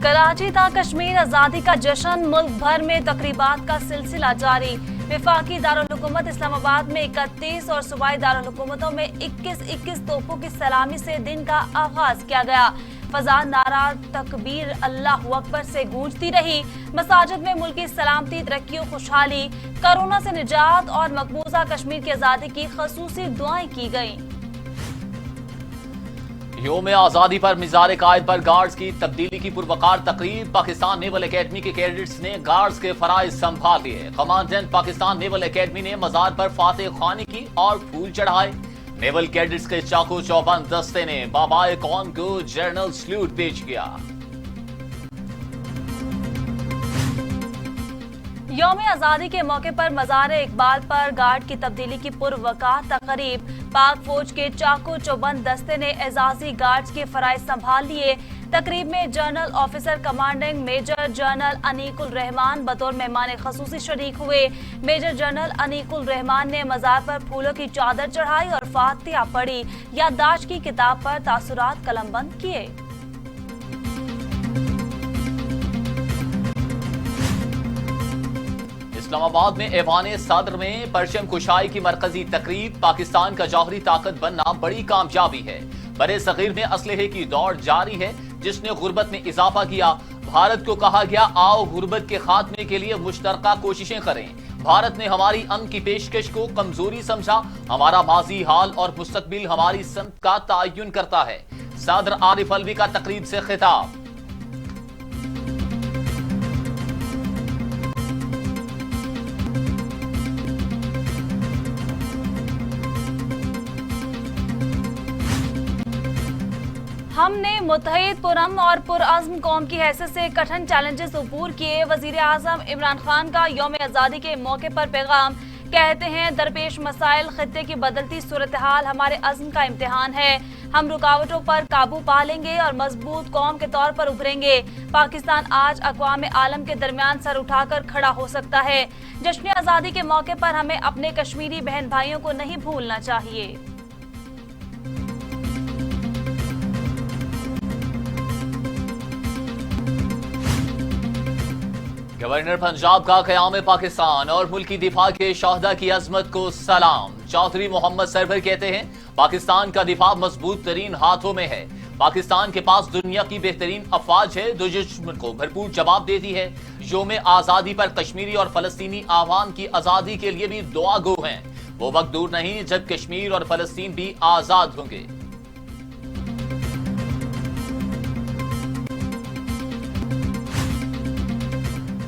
कराची था कश्मीर आजादी का जश्न, मुल्क भर में तकरीबात का सिलसिला जारी। वफाकी दारुल-हुकूमत इस्लामाबाद में 31 और सूबाई दारुल-हुकूमतों में 21 तोपों की सलामी से दिन का आगाज किया गया। फजा नारा तकबीर अल्लाहु अकबर से गूंजती रही। मसाजिद में मुल्क की सलामती, तरक्की और खुशहाली, कोरोना से निजात और मकबूजा कश्मीर की आजादी की खसूसी दुआएं की गईं। योम आजादी पर मिज़ार कायद पर गार्ड्स की तब्दीली की पुरवकार तकरीब। पाकिस्तान नेवल एकेडमी के कैडेट्स ने गार्ड्स के फराइज संभाल लिए। कमांडेंट पाकिस्तान नेवल एकेडमी ने मजार पर फातेह खानी की और फूल चढ़ाए। नेवल कैडेट्स के चाकू चौबंद दस्ते ने बाबाए कौम को जनरल सल्यूट पेश किया। यौम आजादी के मौके पर मजार इकबाल पर गार्ड की तब्दीली की पुरवकार तकरीब। पाक फौज के चाकू चौबंद दस्ते ने एजाजी गार्ड्स के फराइज संभाल लिए। तकरीब में general officer commanding major general Aneequl Rahman बतौर मेहमान खसूसी शरीक हुए। मेजर जनरल अनीकुल रहमान ने मजार पर फूलों की चादर चढ़ाई और फातिहा पढ़ी। याददाश्त की किताब पर तासुरात कलमबंद किए। इस्लामाबाद में ऐवान सदर में परचम कुशाई की मरकजी तकरीब। पाकिस्तान का जौहरी ताकत बनना बड़ी कामयाबी है। बड़े सगीर में असलहे की दौड़ जारी है, जिसने गुर्बत में इजाफा किया। भारत को कहा गया, आओ गुर्बत के खात्मे के लिए मुश्तरका कोशिशें करें। भारत ने हमारी अमन की पेशकश को कमजोरी समझा। हमारा माजी, हाल और मुस्तकबिल हमारी समत का तयन करता है। सदर आरिफ अलवी का तकरीब से खिताब। हमने मुत्तहिद, पुरअमन और पुरअज़्म कौम की हैसियत से कठिन चैलेंजेस अबूर किए। वज़ीर आज़म इमरान खान का यौम आज़ादी के मौके पर पैगाम। कहते हैं, दरपेश मसाइल, खित्ते की बदलती सूरत हाल हमारे अज़्म का इम्तिहान है। हम रुकावटों पर काबू पा लेंगे और मजबूत कौम के तौर पर उभरेंगे। पाकिस्तान आज अक़वाम आलम के दरमियान सर उठाकर खड़ा हो सकता है। जश्न आज़ादी के मौके पर हमें अपने कश्मीरी बहन भाइयों को नहीं भूलना चाहिए। गवर्नर पंजाब का क़याम पाकिस्तान और मुल्की दिफा के शहदा की अजमत को सलाम। चौधरी मोहम्मद सरवर कहते हैं, पाकिस्तान का दिफा मजबूत तरीन हाथों में है। पाकिस्तान के पास दुनिया की बेहतरीन अफवाज है, जो दुश्मन को भरपूर जवाब देती है। योम आजादी पर कश्मीरी और फलस्तीनी आवाम की आजादी के लिए भी दुआ गो हैं। वो वक्त दूर नहीं जब कश्मीर और फलस्तीन भी आजाद होंगे।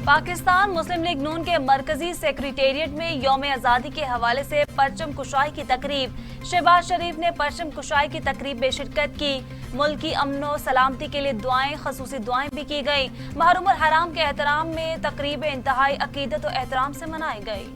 पाकिस्तान मुस्लिम लीग नून के मरकजी सेक्रेटेरिएट में यौम आज़ादी के हवाले से परचम कुशाई की तकरीब। शहबाज शरीफ ने परचम कुशाई की तकरीब में शिरकत की। मुल्क की अमन और सलामती के लिए दुआएं, खसूसी दुआएं भी की गई। महरम और हराम के एहतराम में तकरीब इंतहाई अकीदत और एहतराम से मनाई गई।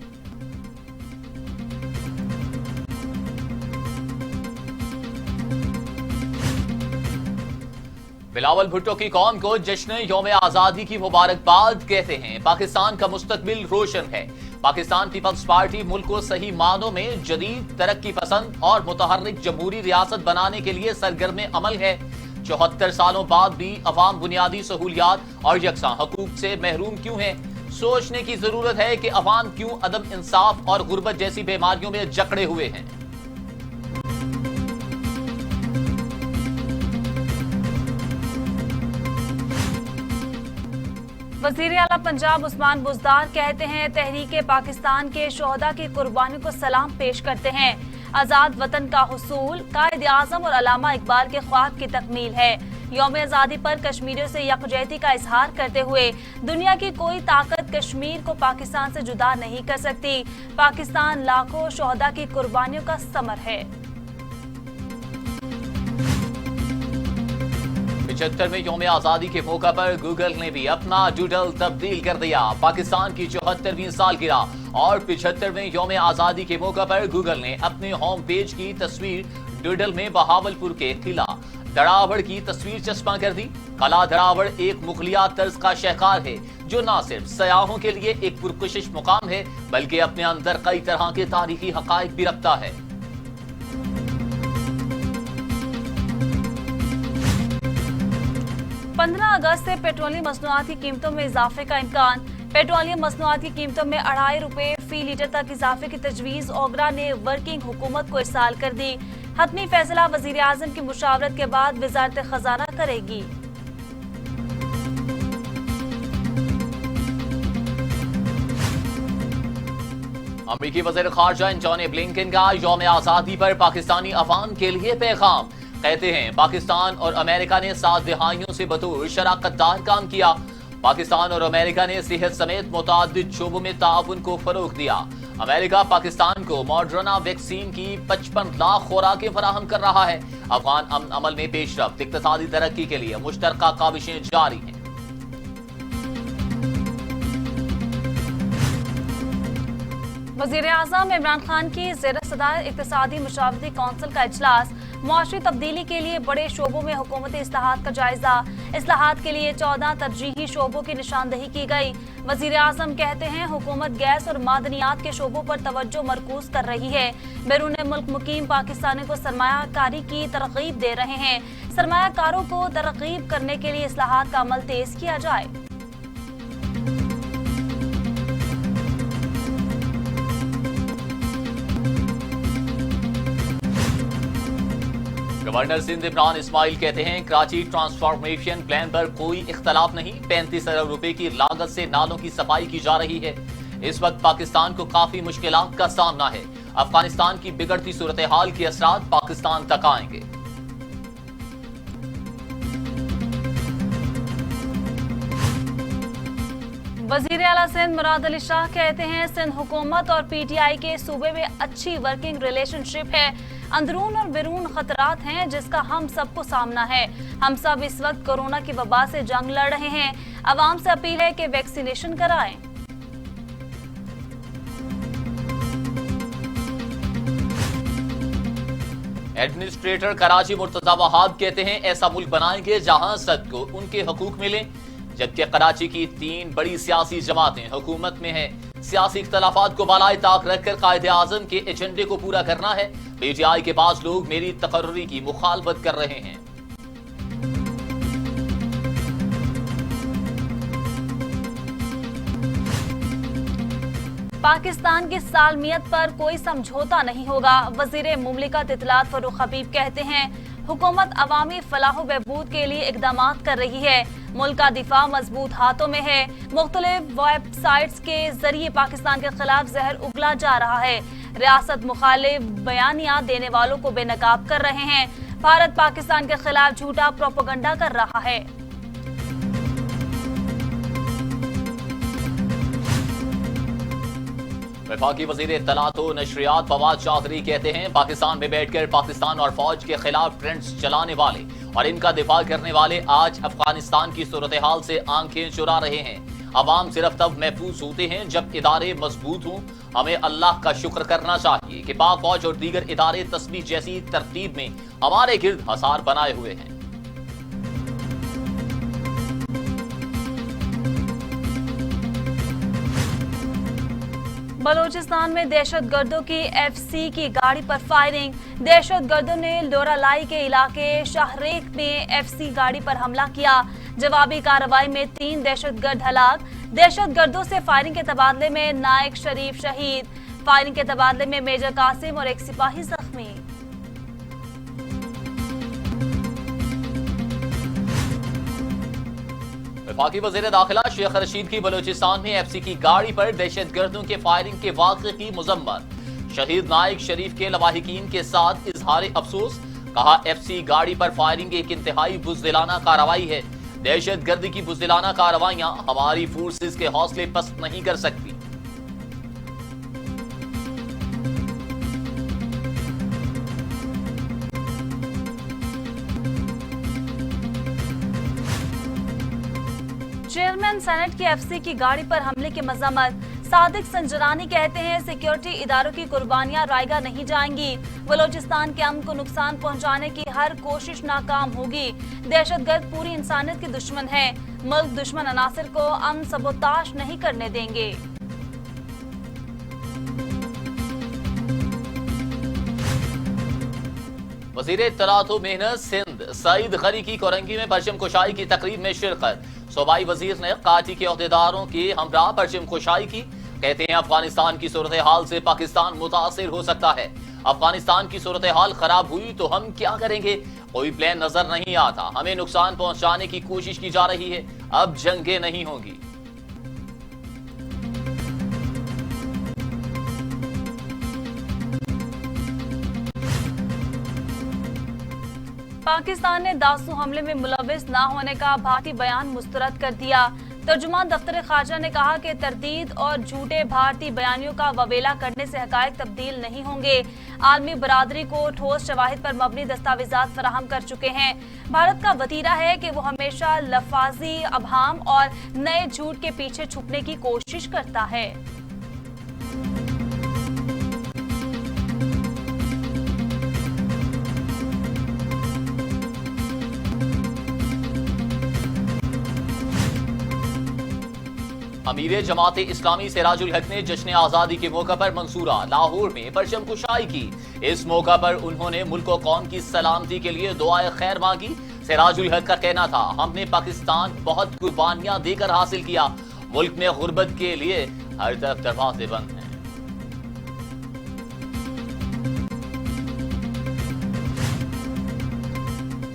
बिलावल भुट्टो की कौम को जश्न यौम आजादी की मुबारकबाद। कहते हैं, पाकिस्तान का मुस्तकबिल रोशन है। पाकिस्तान पीपल्स पार्टी मुल्क को सही मानों में जदीद, तरक्की पसंद और मुतहर्रिक जमहूरी रियासत बनाने के लिए सरगर्म अमल है। 74 सालों बाद भी अवाम बुनियादी सहूलियात और यकसा हकूक से महरूम क्यों है? सोचने की जरूरत है कि अवाम क्यों अदम इंसाफ और गुर्बत जैसी बीमारियों में जकड़े हुए हैं। वज़ीर आला पंजाब उस्मान बुज़दार कहते हैं, तहरीक पाकिस्तान के शोहदा की कुर्बानी को सलाम पेश करते हैं। आज़ाद वतन का हुसूल कायद आज़म और अल्लामा इकबाल के ख्वाब की तकमील है। यौम आज़ादी पर कश्मीरियों से यकजहती का इजहार करते हुए, दुनिया की कोई ताकत कश्मीर को पाकिस्तान से जुदा नहीं कर सकती। पाकिस्तान लाखों शोहदा की कुर्बानियों का समर है। 75वें यौम आजादी के मौका पर गूगल ने भी अपना डूडल तब्दील कर दिया। पाकिस्तान की 74वीं सालगिरह और 75वें यौम आजादी के मौका पर गूगल ने अपने होम पेज की तस्वीर डूडल में बहावलपुर के किला दड़ावड़ की तस्वीर चस्पा कर दी। किला दड़ावड़ एक मुगलिया तर्ज का शहकार है, जो न सिर्फ सयाहों के लिए एक पुरकशिश मुकाम है, बल्कि अपने अंदर कई तरह के तारीखी हकाइक भी रखता है। 15 अगस्त से पेट्रोलियम मसनूआत की कीमतों में इजाफे का इम्कान। पेट्रोलियम मसनूआत की कीमतों में 2.5 रुपए फी लीटर तक इजाफे की तजवीज ओगरा ने वर्किंग हुकूमत को इरसाल कर दी। हतमी फैसला वजीर आजम की मुशावरत के बाद वजारत खजाना करेगी। अमरीकी वज़ीर ख़ारजा एंटोनी ब्लिंकन का यौम आज़ादी पर पाकिस्तानी अवाम के लिए पैगाम। कहते हैं पाकिस्तान और अमेरिका ने 7 दहाइयों से बतौर शराकतदार काम किया। पाकिस्तान और अमेरिका ने सेहत समेत मुतादिद शोबों में ताउन को फरोग दिया। अमेरिका पाकिस्तान को मॉडर्ना वैक्सीन की 55 लाख खुराकें फराहम कर रहा है। अफगान अमन अमल में पेशरफ्त, इक्तिसादी तरक्की के लिए मुश्तरका काविशें जारी हैं। वज़ीर आज़म इमरान खान की ज़ेर सदारत इक़्तिसादी मुशावरती कौंसिल का इजलास। मुआशरी तब्दीली के लिए बड़े शोबों में हुकूमती इस्लाहात का जायजा। इस्लाहात के लिए 14 तरजीही शोबों की निशानदही की गई। वज़ीर आज़म कहते हैं हुकूमत गैस और मादनियात के शोबों पर तवज्जो मरकूज कर रही है। बैरून मुल्क मुकीम पाकिस्तानी को सरमायाकारी की तरगीब दे रहे हैं। सरमायाकारों को तरगीब करने के लिए इस्लाहात का अमल तेज किया जाए। गवर्नर सिंध इमरान इस्माइल कहते हैं कराची ट्रांसफॉर्मेशन प्लान पर कोई इख्तलाफ नहीं। 35 अरब रुपए की लागत से नालों की सफाई की जा रही है। इस वक्त पाकिस्तान को काफी मुश्किलात का सामना है। अफगानिस्तान की बिगड़ती सूरत हाल के असरात पाकिस्तान तक आएंगे। वजीर आला सिंध मुराद अली शाह कहते हैं सिंध हुकूमत और PTI के सूबे में अच्छी वर्किंग रिलेशनशिप है। अंदरून और बैरून खतरात हैं जिसका हम सबको सामना है। हम सब इस वक्त कोरोना की वबा से जंग लड़ रहे हैं। अवाम से अपील है कि वैक्सीनेशन कराएं। एडमिनिस्ट्रेटर कराची मुर्तजा वहाब कहते हैं ऐसा मुल्क बनाएंगे जहां सबको उनके हकूक मिले। जबकि कराची की 3 बड़ी सियासी जमातें हुकूमत में हैं। सियासी इख्तलाफात को बालाए ताक रखकर कायदे आजम के एजेंडे को पूरा करना है। PTI के पास लोग मेरी तकर्री की मुखालफत कर रहे हैं। पाकिस्तान की सालमियत पर कोई समझौता नहीं होगा। वजीर मुमलिकत इत्तलात फरूख हबीब कहते हैं हुकूमत अवामी फलाह बहबूद के लिए इकदामात कर रही है। मुल्क का दिफा मजबूत हाथों में है। मुख्तलिफ वेबसाइट्स के जरिए पाकिस्तान के खिलाफ जहर उगला जा रहा है। रियासत मुखालिफ बयानिया देने वालों को बेनकाब कर रहे हैं। भारत पाकिस्तान के खिलाफ झूठा प्रोपेगेंडा कर रहा है। वफाकी वजीर इत्तलात व नशरियात फवाद चौधरी कहते हैं पाकिस्तान में बैठकर पाकिस्तान और फौज के खिलाफ ट्रेंड्स चलाने वाले और इनका दिफा करने वाले आज अफगानिस्तान की सूरत हाल से आंखें चुरा रहे हैं। अवाम सिर्फ तब महफूज होते हैं जब इदारे मजबूत हों। हमें अल्लाह का शुक्र करना चाहिए कि पाक फौज और दीगर इदारे तस्बीह जैसी तरतीब में हमारे गिर्द हसार बनाए हुए हैं। बलूचिस्तान में दहशतगर्दों की FC की गाड़ी पर फायरिंग। दहशतगर्दों ने लोरालाई के इलाके शाहरेख में FC गाड़ी पर हमला किया। जवाबी कार्रवाई में 3 दहशतगर्द हलाक। दहशतगर्दों से फायरिंग के तबादले में नायक शरीफ शहीद। फायरिंग के तबादले में मेजर कासिम और एक सिपाही जख्मी। वफाकी वज़ीर दाखिला शेख रशीद की बलूचिस्तान में FC की गाड़ी पर दहशतगर्दों के फायरिंग के वाक़े की मुज़म्मत। शहीद नायक शरीफ के लवाहिकीन के साथ इजहार अफसोस। कहा FC गाड़ी पर फायरिंग एक इंतहाई बुज़दिलाना कार्रवाई है। दहशतगर्दी की बुज़दिलाना कार्रवाइयां हमारी फोर्सेस के हौसले पस्त नहीं कर सकती। चेयरमैन सेनेट की FC की गाड़ी पर हमले की मजम्मत। सादिक संजरानी कहते हैं सिक्योरिटी इदारों की कुर्बानियां रायगा नहीं जाएंगी। बलोचिस्तान के अमन को नुकसान पहुंचाने की हर कोशिश नाकाम होगी। दहशतगर्द पूरी इंसानियत के दुश्मन है। मुल्क दुश्मन अनासिर को अमन सबोताश नहीं करने देंगे। वज़ीर इत्तलात व मेहनत सिंध सईद गनी की कोरंगी में परचम कुशाई की तकरीब में शिरकत। सूबाई वजीर ने पार्टी के अहदेदारों के हमरा परचम कुशाई की। कहते हैं अफगानिस्तान की सूरत हाल से पाकिस्तान मुतासिर हो सकता है। अफगानिस्तान की सूरत हाल खराब हुई तो हम क्या करेंगे, कोई प्लान नजर नहीं आता। हमें नुकसान पहुंचाने की कोशिश की जा रही है, अब जंगें नहीं होंगी। पाकिस्तान ने दासू हमले में मुलविस न होने का भारतीय बयान मुस्तरद कर दिया। तर्जुमान दफ्तर खारजा ने कहा कि तरदीद और झूठे भारतीय बयानियों का ववेला करने से हकायक तब्दील नहीं होंगे। आलमी बरादरी को ठोस शवाहिद पर मबनी दस्तावेजात फराहम कर चुके हैं। भारत का वतीरा है कि वो हमेशा लफाजी अबहाम और नए झूठ के पीछे छुपने की कोशिश करता है। अमीर जमात इस्लामी सिराजुल हक ने जश्न आजादी के मौका पर मंसूरा लाहौर में परचम कुशाई की। इस मौका पर उन्होंने मुल्क और कौम की सलामती के लिए दुआए खैर मांगी। सिराजुल हक का कहना था, हमने पाकिस्तान बहुत कुर्बानियां देकर हासिल किया। मुल्क में गुर्बत के लिए हर तरफ दरवाजे बंद हैं।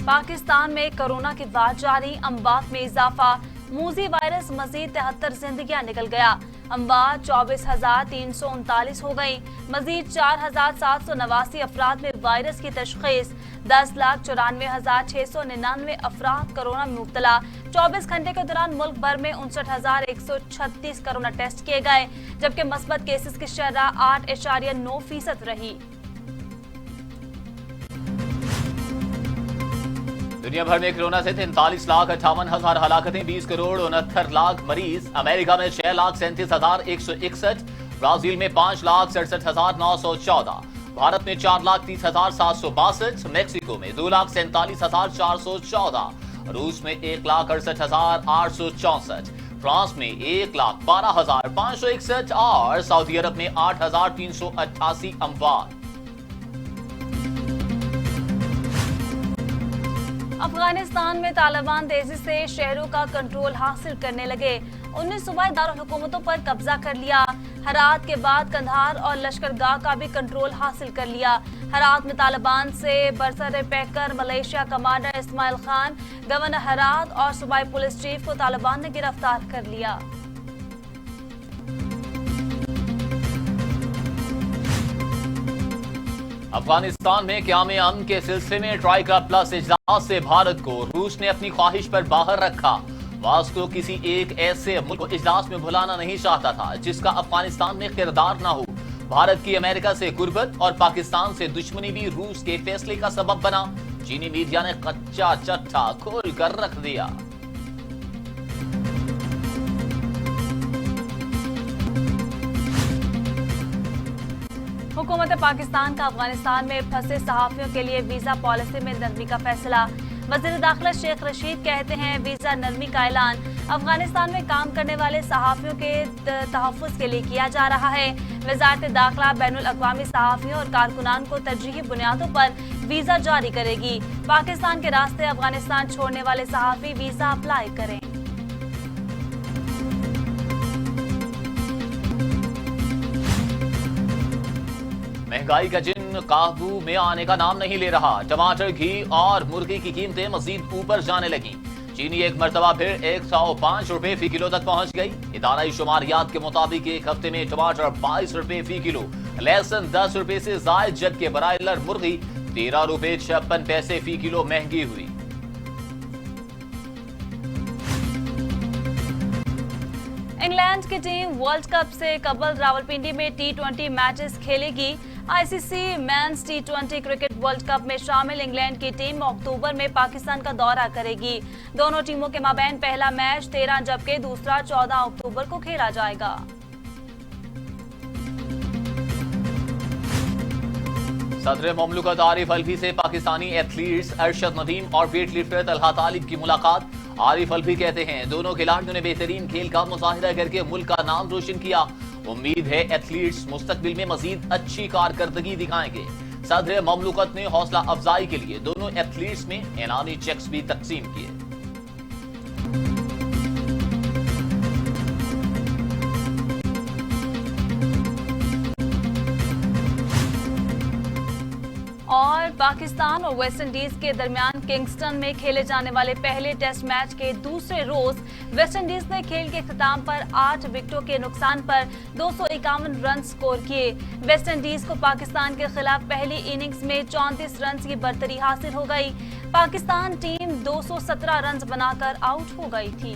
पाकिस्तान में कोरोना की वार जारी, अमवात में इजाफा। मूजी वायरस मजीद 73 जिंदगियां निकल गया। अमवात 24,339 हो गई। मजीद 4,789 अफराद में वायरस की तशखीस। 10,94,699 अफराद कोरोना में मुब्तला। 24 घंटे के दौरान मुल्क भर में 59,136 कोरोना टेस्ट किए गए, जबकि मस्बत केसेस की शरह 8.9% रही। दुनिया भर में कोरोना से 43,58,000 हलाकतें, 20,69,00,000 मरीज। अमेरिका में 6,37,161, ब्राजील में 5,67,914, भारत में 4,30,762, मैक्सिको में 2,47,414, रूस में 1,68,864, फ्रांस में 1,12,561 और सऊदी अरब में 8,388 अमवात। अफगानिस्तान में तालिबान तेजी से शहरों का कंट्रोल हासिल करने लगे। 19 सूबाई दारुल-हुकूमतों पर कब्जा कर लिया। हरात के बाद कंधार और लश्करगाह का भी कंट्रोल हासिल कर लिया। हरात में तालिबान से बरसर पैकर militia commander Ismail Khan, governor Herat और सूबाई पुलिस चीफ को तालिबान ने गिरफ्तार कर लिया। अफगानिस्तान में क़याम अमन के सिलसिले में ट्राइका प्लस इजलास से भारत को रूस ने अपनी ख्वाहिश पर बाहर रखा। मॉस्को किसी एक ऐसे मुल्क को इजलास में बुलाना नहीं चाहता था जिसका अफगानिस्तान में किरदार न हो। भारत की अमेरिका से गुर्बत और पाकिस्तान से दुश्मनी भी रूस के फैसले का सबब बना। चीनी मीडिया ने कच्चा चट्टा खोल कर रख दिया। हुकूमत पाकिस्तान का अफगानिस्तान में फंसे सहाफियों के लिए वीजा पॉलिसी में नरमी का फैसला। वज़ीर दाखिला शेख रशीद कहते हैं, वीजा नरमी का ऐलान अफगानिस्तान में काम करने वाले सहाफियों के तहफ़्फ़ुज़ के लिए किया जा रहा है। वज़ारत दाखिला बैनुल अक़वामी सहाफियों और कारकुनान को तरजीही बुनियादों पर वीजा जारी करेगी। पाकिस्तान के रास्ते अफगानिस्तान छोड़ने वाले सहाफी वीजा अप्लाई करें। महंगाई का जिन काबू में आने का नाम नहीं ले रहा। टमाटर, घी और मुर्गी की कीमतें मजीद ऊपर जाने लगी। चीनी एक मरतबा फिर 105 रुपए फी किलो तक पहुंच गई। इदाराई शुमारियात के मुताबिक एक हफ्ते में टमाटर 22 रुपए फी किलो, लहसुन 10 रुपए से जायद, जबकि ब्रायलर मुर्गी 13 रुपए 56 पैसे फी किलो महंगी हुई। इंग्लैंड की टीम वर्ल्ड कप से कबल रावलपिंडी में T20 मैचेस खेलेगी। ICC men's T20 cricket world cup में शामिल इंग्लैंड की टीम अक्टूबर में पाकिस्तान का दौरा करेगी। दोनों टीमों के माबैन पहला मैच 13 जबकि दूसरा 14 अक्टूबर को खेला जाएगा। सदर मुमलिकत आरिफ अलवी से पाकिस्तानी एथलीट्स अरशद नदीम और वेट लिफ्टर तलहा तालिब की मुलाकात। आरिफ अलवी कहते हैं, दोनों खिलाड़ियों ने बेहतरीन खेल का मुजाहिरा करके मुल्क का नाम रोशन किया। उम्मीद है एथलीट्स मुस्तकबिल में मजीद अच्छी कारकर्दगी दिखाएंगे। सदर ममलुकत ने हौसला अफजाई के लिए दोनों एथलीट्स में इनामी चेक्स भी तकसीम किए। और पाकिस्तान और वेस्ट इंडीज के दरमियान किंगस्टन में खेले जाने वाले पहले टेस्ट मैच के दूसरे रोज वेस्ट इंडीज ने खेल के इख्तिताम पर 8 विकेटों के नुकसान पर 251 रन स्कोर किए। वेस्ट इंडीज को पाकिस्तान के खिलाफ पहली इनिंग्स में 34 रन की बर्तरी हासिल हो गई। पाकिस्तान टीम 217 रन बनाकर आउट हो गई थी।